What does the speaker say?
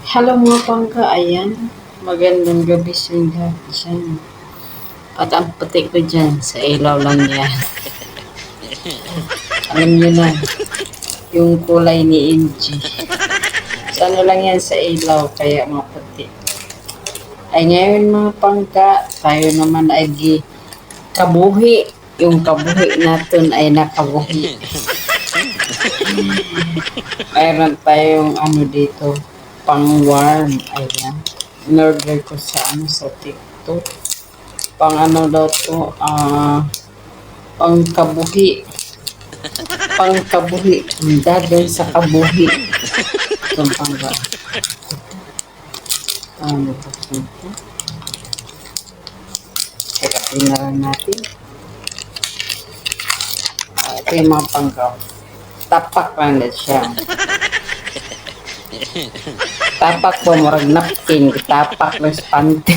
Hello mga pangka, ayan. Magandang gabi sa lahat dyan. At ang puti ko dyan, sa ilaw lang yan. Alam nyo na, yung kulay ni Inji. Sa ano lang yan sa ilaw, kaya maputi. Ay ngayon mga pangka, tayo naman ay kabuhi. Yung kabuhi natin ay nakabuhi. Mayroon tayong ano dito, pang warm. Ayan. In-order ko sa TikTok. Pang ano daw to, pang kabuhi. Pang kabuhi. Dagan sa kabuhi. Itong pangga. Ano ba ito? Kaya na lang natin. Ito yung mga pangga. Tapak lang na siya. Tapak po, marag napkin. Tapak ng spante.